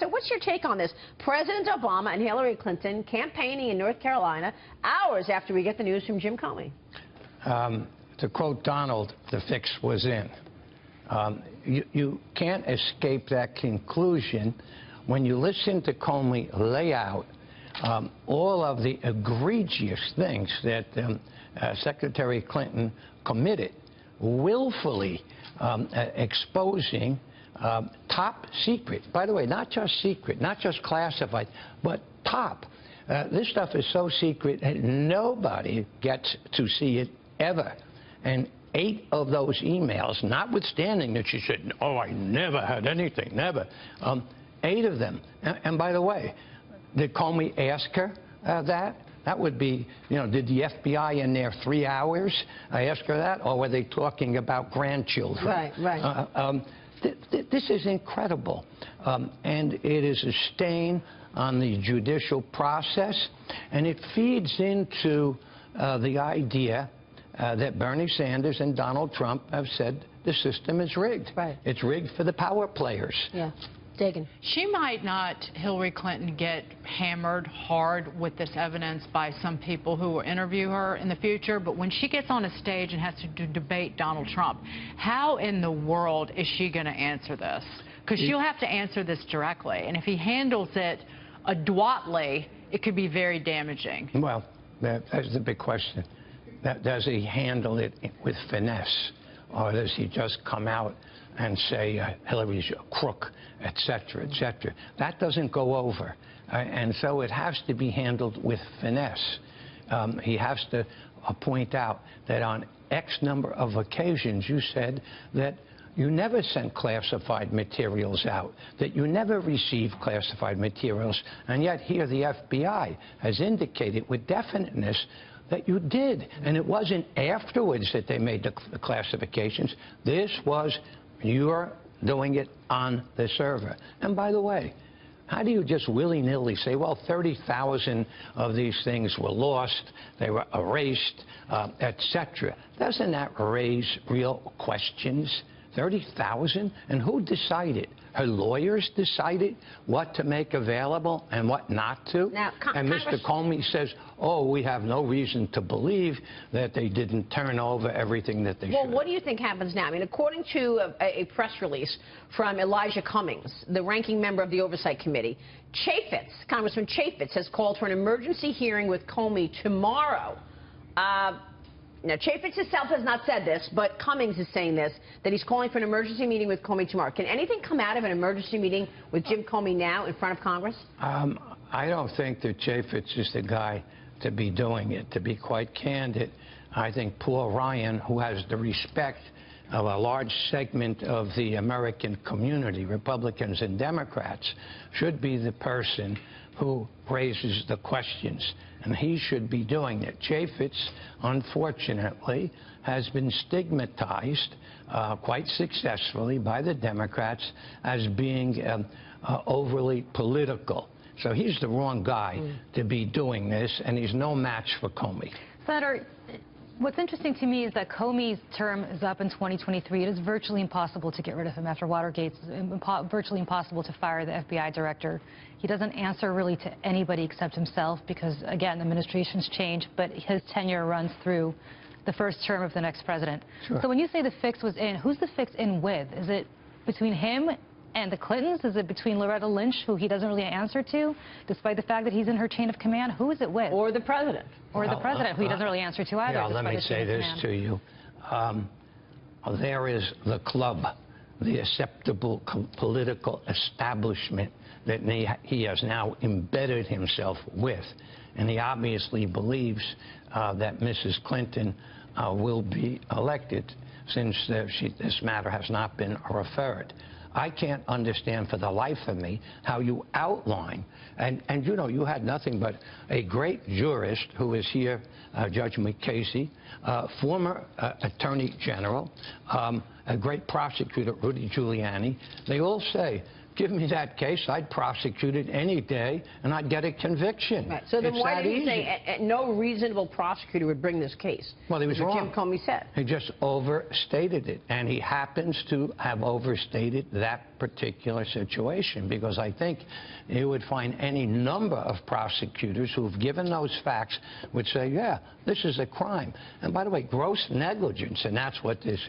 So what's your take on this? President Obama and Hillary Clinton campaigning in North Carolina hours after we get the news from Jim Comey. To quote Donald, the fix was in. You can't escape that conclusion when you listen to Comey lay out all of the egregious things that Secretary Clinton committed, willfully exposing top secret. By the way, not just secret, not just classified, but top. This stuff is so secret that nobody gets to see it ever. And 8 of those emails, notwithstanding that she said, oh, I never had anything, never, 8 of them. And by the way, did Comey ask her that? That would be, you know, did the FBI in there 3 hours ask her that? Or were they talking about grandchildren? Right, right. This is incredible. And it is a stain on the judicial process. And it feeds into the idea that Bernie Sanders and Donald Trump have said the system is rigged. Right. It's rigged for the power players. Yeah. Dagan. She might not, Hillary Clinton, get hammered hard with this evidence by some people who will interview her in the future, but when she gets on a stage and has to debate Donald Trump, how in the world is she going to answer this? Because she'll have to answer this directly, and if he handles it adroitly, it could be very damaging. Well, that's the big question. Does he handle it with finesse, or does he just come out and say Hillary's a crook, et cetera, et cetera? That doesn't go over, and so it has to be handled with finesse. He has to point out that on X number of occasions you said that you never sent classified materials out, that you never received classified materials, and yet here the FBI has indicated with definiteness that you did. And it wasn't afterwards that they made the classifications. This was you're doing it on the server. And by the way, how do you just willy-nilly say, well, 30,000 of these things were lost, they were erased, et cetera? Doesn't that raise real questions? 30,000? And who decided? Her lawyers decided what to make available and what not to? Now, and Mr. Comey says, oh, we have no reason to believe that they didn't turn over everything that they should. Well, what do you think happens now? I mean, according to a press release from Elijah Cummings, the ranking member of the Oversight Committee, Congressman Chaffetz has called for an emergency hearing with Comey tomorrow. Now, Chaffetz himself has not said this, but Cummings is saying this, that he's calling for an emergency meeting with Comey tomorrow. Can anything come out of an emergency meeting with Jim Comey now in front of Congress? I don't think that Chaffetz is the guy to be doing it. To be quite candid, I think Paul Ryan, who has the respect of a large segment of the American community, Republicans and Democrats, should be the person who raises the questions, and he should be doing it. Chaffetz, unfortunately, has been stigmatized quite successfully by the Democrats as being overly political. So he's the wrong guy to be doing this, and he's no match for Comey. Senator, what's interesting to me is that Comey's term is up in 2023. It is virtually impossible to get rid of him after Watergate. It's virtually impossible to fire the FBI director. He doesn't answer really to anybody except himself because, again, the administration's changed, but his tenure runs through the first term of the next president. Sure. So when you say the fix was in, who's the fix in with? Is it between him and the Clintons? Is it between Loretta Lynch, who he doesn't really answer to, despite the fact that he's in her chain of command? Who is it with? Or the president. Or the president, who he doesn't really answer to either. Yeah, let me say this to you. There is the club, the acceptable political establishment that he has now embedded himself with. And he obviously believes that Mrs. Clinton will be elected since this matter has not been referred. I can't understand for the life of me how you outline, and you know, you had nothing but a great jurist who is here, Judge McCasey, former Attorney General, a great prosecutor, Rudy Giuliani. They all say give me that case, I'd prosecute it any day, and I'd get a conviction. Right. So then It's why that did he easy. say no reasonable prosecutor would bring this case? Well, he was That's what wrong. Jim Comey said. He just overstated it, and he happens to have overstated that particular situation, because I think you would find any number of prosecutors who've given those facts would say, yeah, this is a crime. And by the way, gross negligence, and that's what this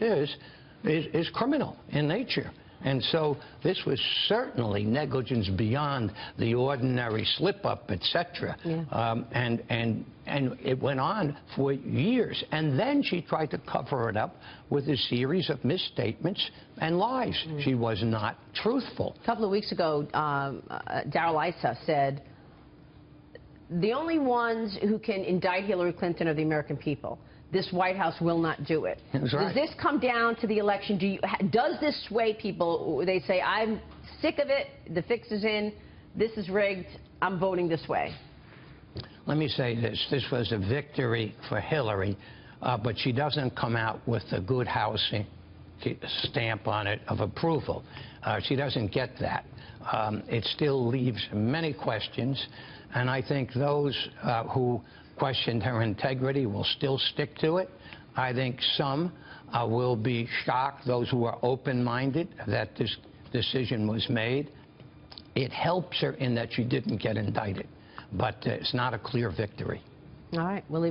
is criminal in nature. And so this was certainly negligence beyond the ordinary slip-up, etc. Yeah. And it went on for years. And then she tried to cover it up with a series of misstatements and lies. She was not truthful. A couple of weeks ago, Darrell Issa said, the only ones who can indict Hillary Clinton are the American people. This White House will not do it. That's right. Does this come down to the election? Does this sway people? They say, I'm sick of it. The fix is in. This is rigged. I'm voting this way. Let me say this. This was a victory for Hillary, but she doesn't come out with a good housing stamp on it of approval. She doesn't get that. It still leaves many questions, and I think those who questioned her integrity will still stick to it. I think some will be shocked, those who are open-minded, that this decision was made. It helps her in that she didn't get indicted, but it's not a clear victory. All right, we'll leave it.